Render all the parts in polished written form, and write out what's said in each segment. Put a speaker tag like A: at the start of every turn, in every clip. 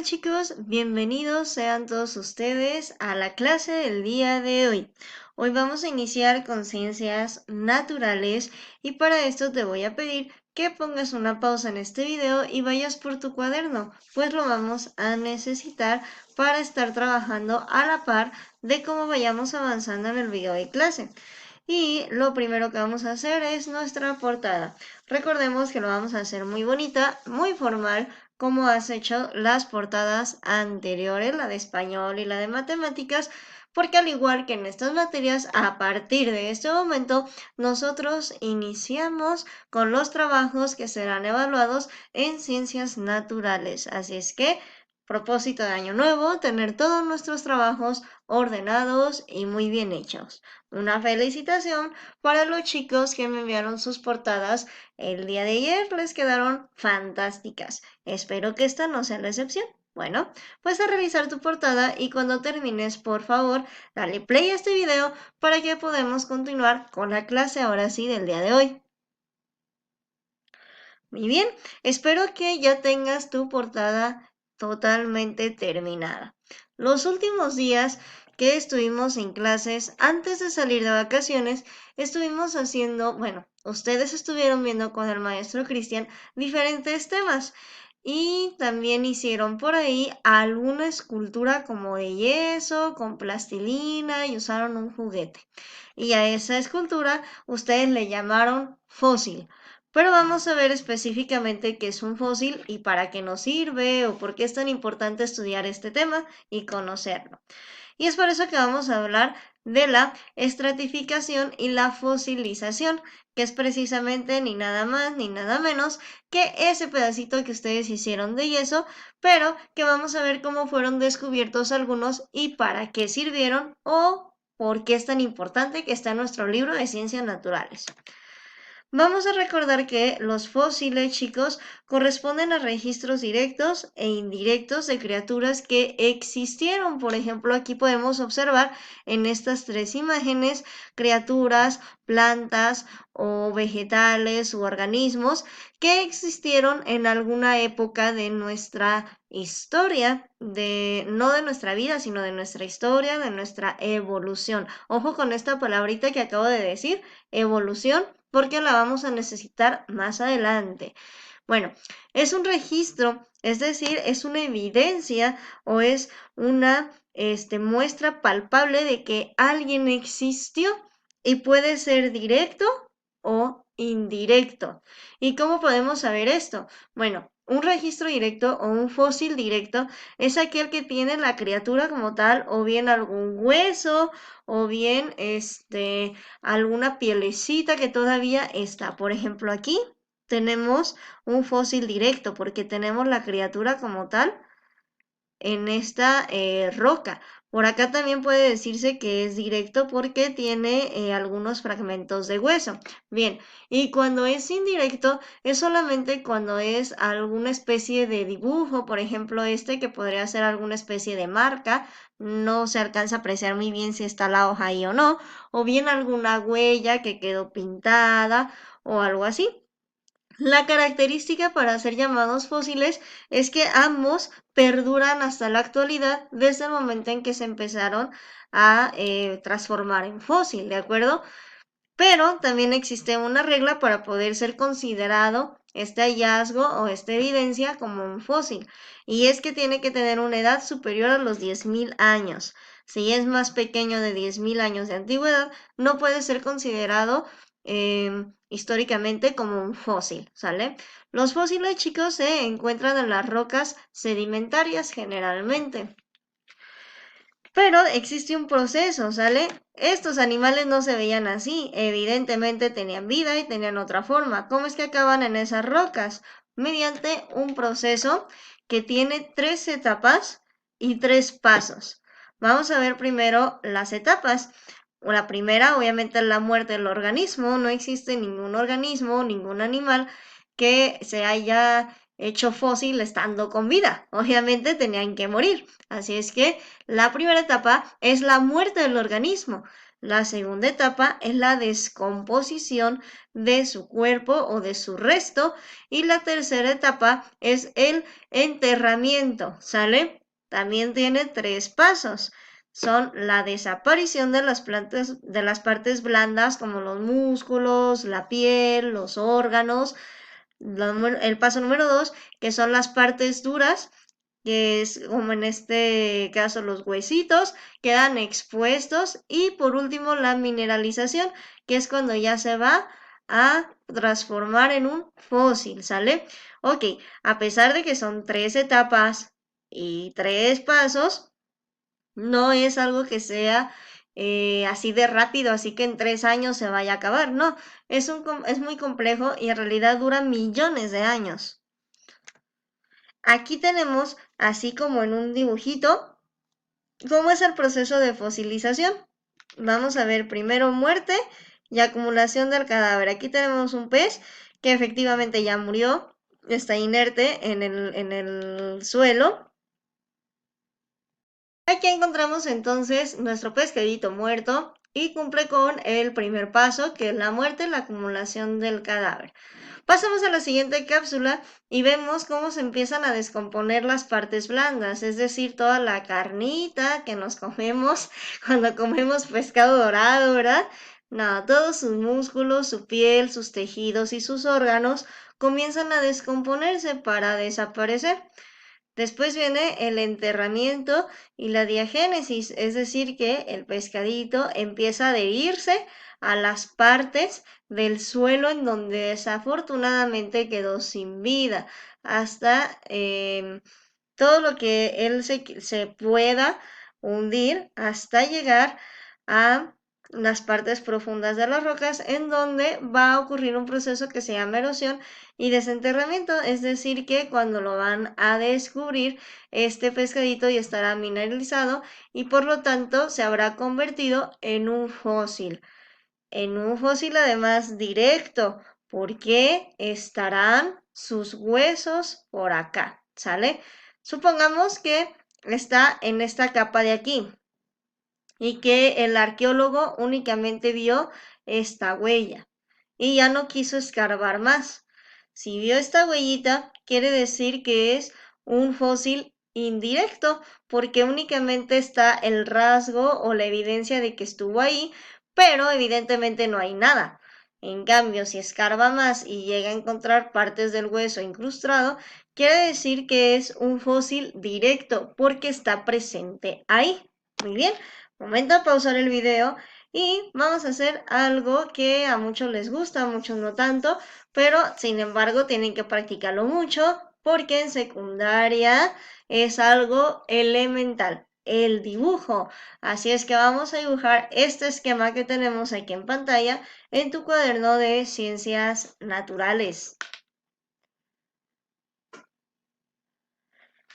A: chicos, bienvenidos sean todos ustedes a la clase del día de hoy. Hoy vamos a iniciar con ciencias naturales y para esto te voy a pedir que pongas una pausa en este video y vayas por tu cuaderno, pues lo vamos a necesitar para estar trabajando a la par de cómo vayamos avanzando en el video de clase. Y lo primero que vamos a hacer es nuestra portada. Recordemos que lo vamos a hacer muy bonita, muy formal, como has hecho las portadas anteriores, la de español y la de matemáticas, porque al igual que en estas materias, a partir de este momento, nosotros iniciamos con los trabajos que serán evaluados en ciencias naturales. Así es que, propósito de año nuevo, tener todos nuestros trabajos ordenados y muy bien hechos. Una felicitación para los chicos que me enviaron sus portadas el día de ayer, les quedaron fantásticas. Espero que esta no sea la excepción. Bueno, pues a revisar tu portada y cuando termines, por favor, dale play a este video para que podamos continuar con la clase ahora sí del día de hoy. Muy bien, espero que ya tengas tu portada totalmente terminada. Los últimos días que estuvimos en clases, antes de salir de vacaciones, estuvimos haciendo, bueno, ustedes estuvieron viendo con el maestro Cristian diferentes temas y también hicieron por ahí alguna escultura como de yeso, con plastilina y usaron un juguete. Y a esa escultura ustedes le llamaron fósil. Pero vamos a ver específicamente qué es un fósil y para qué nos sirve o por qué es tan importante estudiar este tema y conocerlo. Y es por eso que vamos a hablar de la estratificación y la fosilización, que es precisamente ni nada más ni nada menos que ese pedacito que ustedes hicieron de yeso, pero que vamos a ver cómo fueron descubiertos algunos y para qué sirvieron o por qué es tan importante que está en nuestro libro de ciencias naturales. Vamos a recordar que los fósiles, chicos, corresponden a registros directos e indirectos de criaturas que existieron. Por ejemplo, aquí podemos observar en estas tres imágenes criaturas, plantas o vegetales u organismos que existieron en alguna época de nuestra historia, no de nuestra vida, sino de nuestra historia, de nuestra evolución. Ojo con esta palabrita que acabo de decir, evolución, porque la vamos a necesitar más adelante. Bueno, es un registro, es decir, es una evidencia o es una muestra palpable de que alguien existió y puede ser directo o indirecto. ¿Y cómo podemos saber esto? Bueno, un registro directo o un fósil directo es aquel que tiene la criatura como tal o bien algún hueso o bien alguna pielecita que todavía está. Por ejemplo, aquí tenemos un fósil directo porque tenemos la criatura como tal en esta roca. Por acá también puede decirse que es directo porque tiene algunos fragmentos de hueso. Bien, y cuando es indirecto es solamente cuando es alguna especie de dibujo, por ejemplo este que podría ser alguna especie de marca, no se alcanza a apreciar muy bien si está la hoja ahí o no, o bien alguna huella que quedó pintada o algo así. La característica para ser llamados fósiles es que ambos perduran hasta la actualidad desde el momento en que se empezaron a transformar en fósil, ¿de acuerdo? Pero también existe una regla para poder ser considerado este hallazgo o esta evidencia como un fósil, y es que tiene que tener una edad superior a los 10.000 años. Si es más pequeño de 10.000 años de antigüedad, no puede ser considerado históricamente como un fósil, ¿sale? Los fósiles, chicos, se encuentran en las rocas sedimentarias generalmente. Pero existe un proceso, ¿sale? Estos animales no se veían así, evidentemente tenían vida y tenían otra forma. ¿Cómo es que acaban en esas rocas? Mediante un proceso que tiene 3 etapas y 3 pasos. Vamos a ver primero las etapas. La primera, obviamente, es la muerte del organismo. No existe ningún organismo, ningún animal que se haya hecho fósil estando con vida. Obviamente tenían que morir. Así es que la primera etapa es la muerte del organismo. La segunda etapa es la descomposición de su cuerpo o de su resto. Y la tercera etapa es el enterramiento, ¿sale? También tiene 3 pasos. Son la desaparición de las partes blandas como los músculos, la piel, los órganos. El paso número 2, que son las partes duras, que es como en este caso los huesitos, quedan expuestos. Y por último la mineralización, que es cuando ya se va a transformar en un fósil, ¿sale? Ok, a pesar de que son 3 etapas y 3 pasos, no es algo que sea así de rápido, así que en 3 años se vaya a acabar, no, es muy complejo y en realidad dura millones de años. Aquí tenemos, así como en un dibujito, cómo es el proceso de fosilización. Vamos a ver primero muerte y acumulación del cadáver. Aquí tenemos un pez que efectivamente ya murió, está inerte en el suelo. Aquí encontramos entonces nuestro pescadito muerto y cumple con el primer paso, que es la muerte, la acumulación del cadáver. Pasamos a la siguiente cápsula y vemos cómo se empiezan a descomponer las partes blandas, es decir, toda la carnita que nos comemos cuando comemos pescado dorado, ¿verdad? No, todos sus músculos, su piel, sus tejidos y sus órganos comienzan a descomponerse para desaparecer. Después viene el enterramiento y la diagénesis, es decir, que el pescadito empieza a adherirse a las partes del suelo en donde desafortunadamente quedó sin vida, hasta todo lo que él se pueda hundir hasta llegar a las partes profundas de las rocas, en donde va a ocurrir un proceso que se llama erosión y desenterramiento, es decir, que cuando lo van a descubrir, este pescadito ya estará mineralizado y por lo tanto se habrá convertido en un fósil. En un fósil además directo, porque estarán sus huesos por acá, ¿sale? Supongamos que está en esta capa de aquí y que el arqueólogo únicamente vio esta huella y ya no quiso escarbar más. Si vio esta huellita, quiere decir que es un fósil indirecto, porque únicamente está el rasgo o la evidencia de que estuvo ahí, pero evidentemente no hay nada. En cambio, si escarba más y llega a encontrar partes del hueso incrustado, quiere decir que es un fósil directo, porque está presente ahí. Muy bien, momento de pausar el video y vamos a hacer algo que a muchos les gusta, a muchos no tanto, pero sin embargo tienen que practicarlo mucho porque en secundaria es algo elemental, el dibujo. Así es que vamos a dibujar este esquema que tenemos aquí en pantalla en tu cuaderno de ciencias naturales.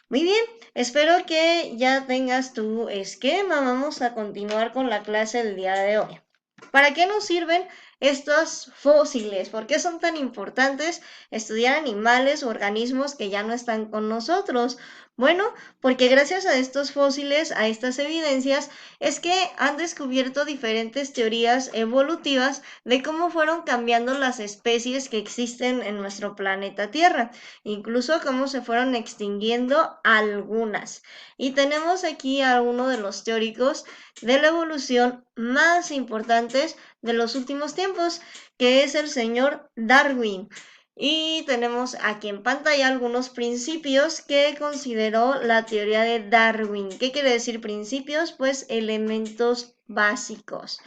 A: Muy bien, espero que ya tengas tu esquema. Vamos a continuar con la clase del día de hoy. ¿Para qué nos sirven estos fósiles? ¿Por qué son tan importantes estudiar animales o organismos que ya no están con nosotros? Bueno, porque gracias a estos fósiles, a estas evidencias, es que han descubierto diferentes teorías evolutivas de cómo fueron cambiando las especies que existen en nuestro planeta Tierra, incluso cómo se fueron extinguiendo algunas. Y tenemos aquí a uno de los teóricos de la evolución más importantes de los últimos tiempos, que es el señor Darwin. Y tenemos aquí en pantalla algunos principios que consideró la teoría de Darwin. ¿Qué quiere decir principios? Pues elementos básicos.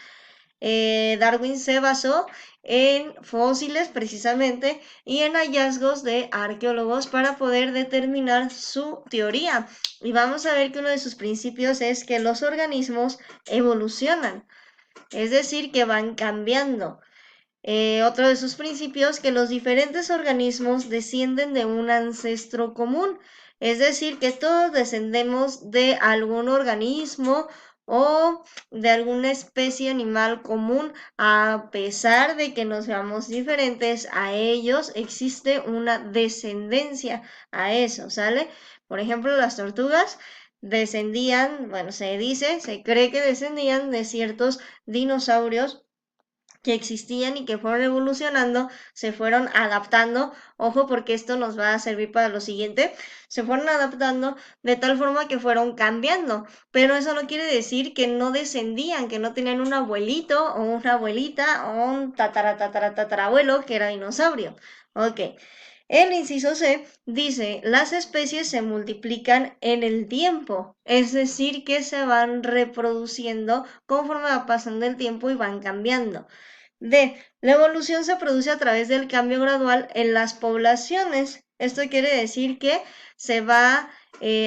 A: Darwin se basó en fósiles precisamente y en hallazgos de arqueólogos para poder determinar su teoría. Y vamos a ver que uno de sus principios es que los organismos evolucionan, es decir, que van cambiando. Otro de sus principios, que los diferentes organismos descienden de un ancestro común, es decir, que todos descendemos de algún organismo o de alguna especie animal común, a pesar de que nos veamos diferentes a ellos, existe una descendencia a eso, ¿sale? Por ejemplo, las tortugas descendían, bueno, se cree que descendían de ciertos dinosaurios que existían y que fueron evolucionando, se fueron adaptando, ojo porque esto nos va a servir para lo siguiente, se fueron adaptando de tal forma que fueron cambiando, pero eso no quiere decir que no descendían, que no tenían un abuelito o una abuelita o un tatarabuelo que era dinosaurio. Ok. El inciso C dice, las especies se multiplican en el tiempo, es decir, que se van reproduciendo conforme va pasando el tiempo y van cambiando. D. La evolución se produce a través del cambio gradual en las poblaciones. Esto quiere decir que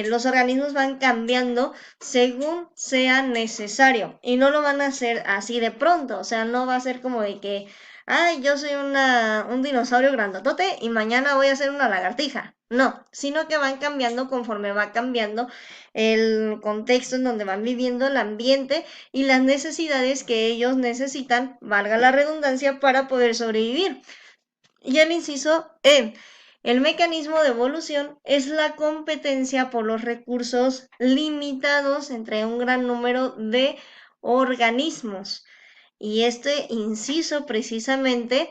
A: los organismos van cambiando según sea necesario y no lo van a hacer así de pronto. O sea, no va a ser como de que, ay, yo soy un dinosaurio grandotote y mañana voy a ser una lagartija. No, sino que van cambiando conforme va cambiando el contexto en donde van viviendo, el ambiente y las necesidades que ellos necesitan, valga la redundancia, para poder sobrevivir. Y el inciso E. El mecanismo de evolución es la competencia por los recursos limitados entre un gran número de organismos. Y este inciso precisamente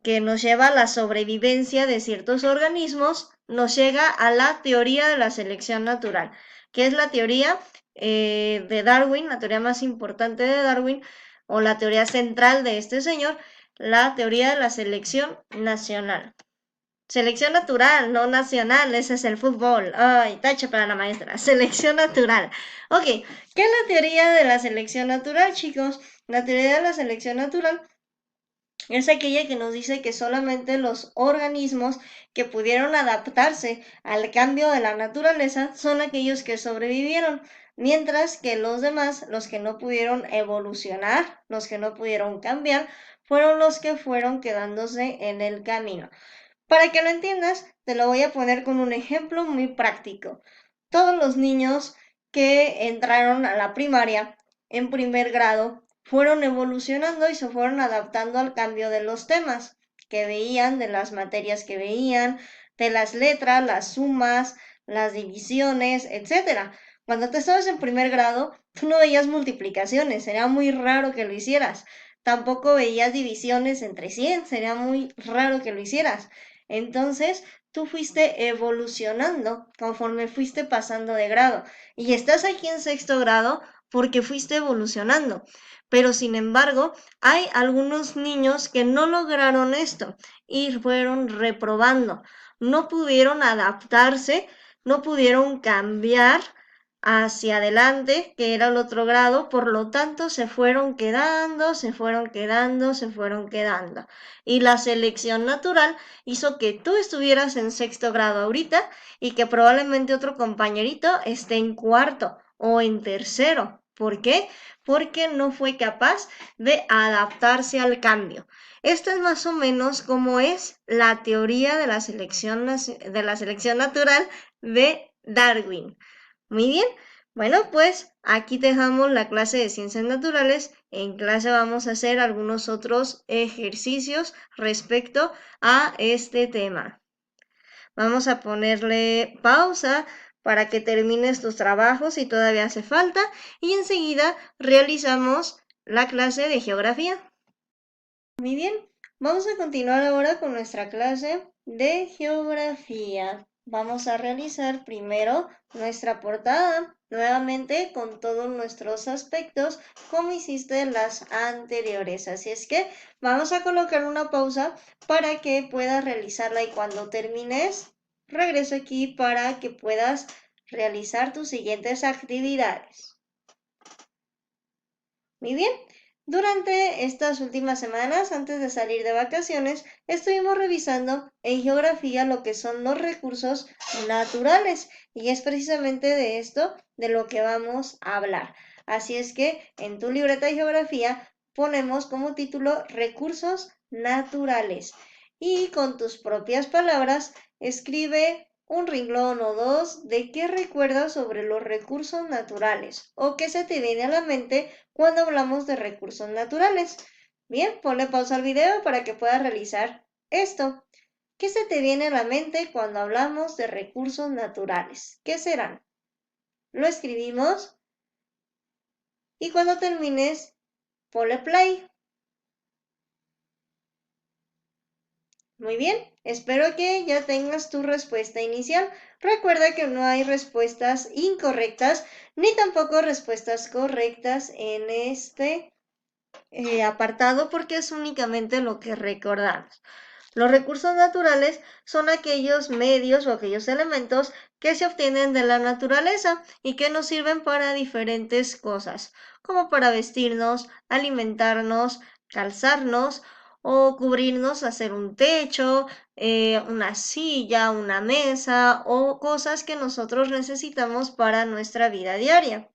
A: que nos lleva a la sobrevivencia de ciertos organismos, nos llega a la teoría de la selección natural, que es la teoría de Darwin, la teoría más importante de Darwin, o la teoría central de este señor, la teoría de la selección nacional. Selección natural, no nacional, ese es el fútbol. Ay, tache para la maestra. Selección natural. Ok, ¿qué es la teoría de la selección natural, chicos? La teoría de la selección natural es aquella que nos dice que solamente los organismos que pudieron adaptarse al cambio de la naturaleza son aquellos que sobrevivieron, mientras que los demás, los que no pudieron evolucionar, los que no pudieron cambiar, fueron los que fueron quedándose en el camino. Para que lo entiendas, te lo voy a poner con un ejemplo muy práctico. Todos los niños que entraron a la primaria en primer grado fueron evolucionando y se fueron adaptando al cambio de los temas que veían, de las materias que veían, de las letras, las sumas, las divisiones, etc. Cuando tú estabas en primer grado, tú no veías multiplicaciones, sería muy raro que lo hicieras. Tampoco veías divisiones entre 100, sería muy raro que lo hicieras. Entonces, tú fuiste evolucionando conforme fuiste pasando de grado. Y estás aquí en sexto grado porque fuiste evolucionando. Pero sin embargo, hay algunos niños que no lograron esto y fueron reprobando. No pudieron adaptarse, no pudieron cambiar hacia adelante, que era el otro grado, por lo tanto se fueron quedando, se fueron quedando, se fueron quedando. Y la selección natural hizo que tú estuvieras en sexto grado ahorita y que probablemente otro compañerito esté en cuarto o en tercero. ¿Por qué? Porque no fue capaz de adaptarse al cambio. Esto es más o menos como es la teoría de la selección natural de Darwin. Muy bien, bueno, pues aquí dejamos la clase de ciencias naturales. En clase vamos a hacer algunos otros ejercicios respecto a este tema. Vamos a ponerle pausa para que termines tus trabajos si todavía hace falta y enseguida realizamos la clase de geografía. Muy bien, vamos a continuar ahora con nuestra clase de geografía. Vamos a realizar primero nuestra portada, nuevamente con todos nuestros aspectos como hiciste las anteriores. Así es que vamos a colocar una pausa para que puedas realizarla y cuando termines, regreso aquí para que puedas realizar tus siguientes actividades. Muy bien, durante estas últimas semanas, antes de salir de vacaciones, estuvimos revisando en geografía lo que son los recursos naturales y es precisamente de esto de lo que vamos a hablar. Así es que en tu libreta de geografía ponemos como título recursos naturales y con tus propias palabras escribe un renglón o dos de qué recuerdas sobre los recursos naturales o qué se te viene a la mente cuando hablamos de recursos naturales. Bien, ponle pausa al video para que puedas realizar esto. ¿Qué se te viene a la mente cuando hablamos de recursos naturales? ¿Qué serán? lo escribimos y cuando termines, ponle play. Muy bien, espero que ya tengas tu respuesta inicial. Recuerda que no hay respuestas incorrectas ni tampoco respuestas correctas en este apartado porque es únicamente lo que recordamos. Los recursos naturales son aquellos medios o aquellos elementos que se obtienen de la naturaleza y que nos sirven para diferentes cosas, como para vestirnos, alimentarnos, calzarnos o cubrirnos, hacer un techo, una silla, una mesa o cosas que nosotros necesitamos para nuestra vida diaria.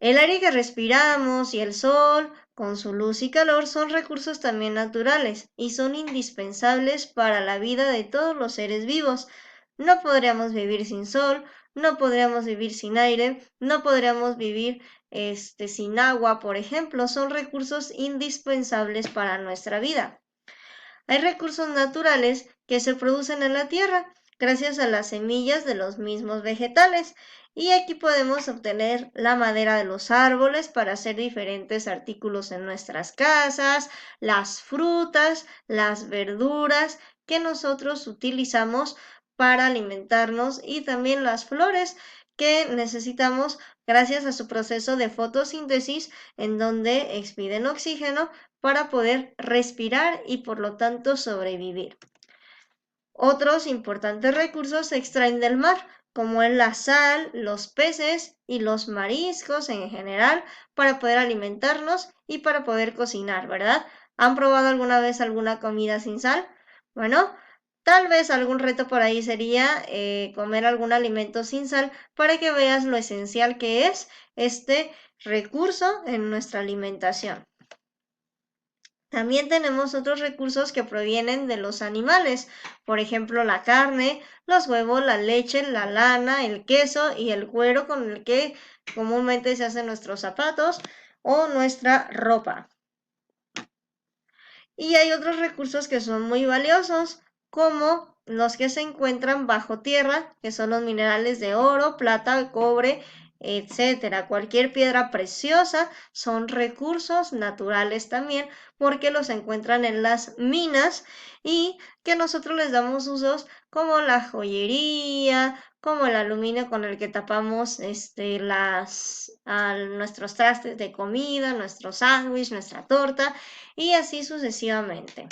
A: El aire que respiramos y el sol, con su luz y calor, son recursos también naturales y son indispensables para la vida de todos los seres vivos. No podríamos vivir sin sol, no podríamos vivir sin aire, no podríamos vivir sin agua, por ejemplo. Son recursos indispensables para nuestra vida. Hay recursos naturales que se producen en la tierra gracias a las semillas de los mismos vegetales. Y aquí podemos obtener la madera de los árboles para hacer diferentes artículos en nuestras casas, las frutas, las verduras que nosotros utilizamos para alimentarnos y también las flores que necesitamos gracias a su proceso de fotosíntesis en donde expiden oxígeno para poder respirar y por lo tanto sobrevivir. Otros importantes recursos se extraen del mar, como es la sal, los peces y los mariscos en general, para poder alimentarnos y para poder cocinar, ¿verdad? ¿Han probado alguna vez alguna comida sin sal? Bueno, tal vez algún reto por ahí sería comer algún alimento sin sal para que veas lo esencial que es este recurso en nuestra alimentación. También tenemos otros recursos que provienen de los animales, por ejemplo la carne, los huevos, la leche, la lana, el queso y el cuero con el que comúnmente se hacen nuestros zapatos o nuestra ropa. Y hay otros recursos que son muy valiosos, como los que se encuentran bajo tierra, que son los minerales de oro, plata, cobre, etcétera. Cualquier piedra preciosa son recursos naturales también, porque los encuentran en las minas y que nosotros les damos usos como la joyería, como el aluminio con el que tapamos nuestros trastes de comida, nuestro sándwich, nuestra torta y así sucesivamente.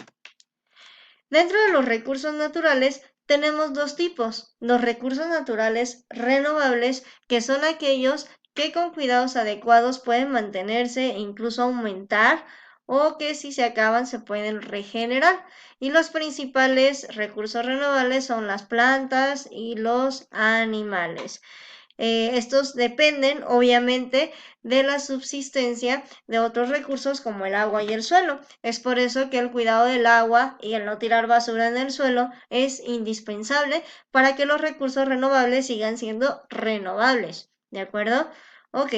A: Dentro de los recursos naturales tenemos dos tipos, los recursos naturales renovables, que son aquellos que con cuidados adecuados pueden mantenerse e incluso aumentar o que si se acaban se pueden regenerar. Y los principales recursos renovables son las plantas y los animales. Estos dependen obviamente de la subsistencia de otros recursos como el agua y el suelo. Es por eso que el cuidado del agua y el no tirar basura en el suelo es indispensable para que los recursos renovables sigan siendo renovables. ¿De acuerdo? Ok.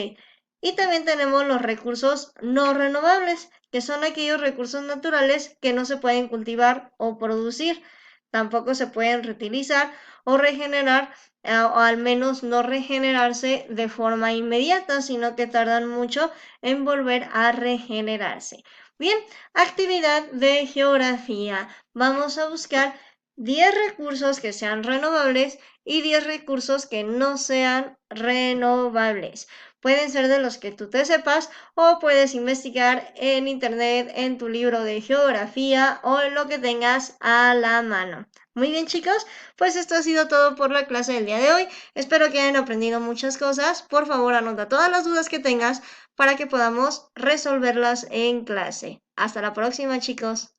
A: Y también tenemos los recursos no renovables, que son aquellos recursos naturales que no se pueden cultivar o producir. Tampoco se pueden reutilizar o regenerar o al menos no regenerarse de forma inmediata, sino que tardan mucho en volver a regenerarse. Bien, actividad de geografía. Vamos a buscar 10 recursos que sean renovables y 10 recursos que no sean renovables. Pueden ser de los que tú te sepas o puedes investigar en internet, en tu libro de geografía o en lo que tengas a la mano. Muy bien, chicos, pues esto ha sido todo por la clase del día de hoy. Espero que hayan aprendido muchas cosas. Por favor, anota todas las dudas que tengas para que podamos resolverlas en clase. Hasta la próxima, chicos.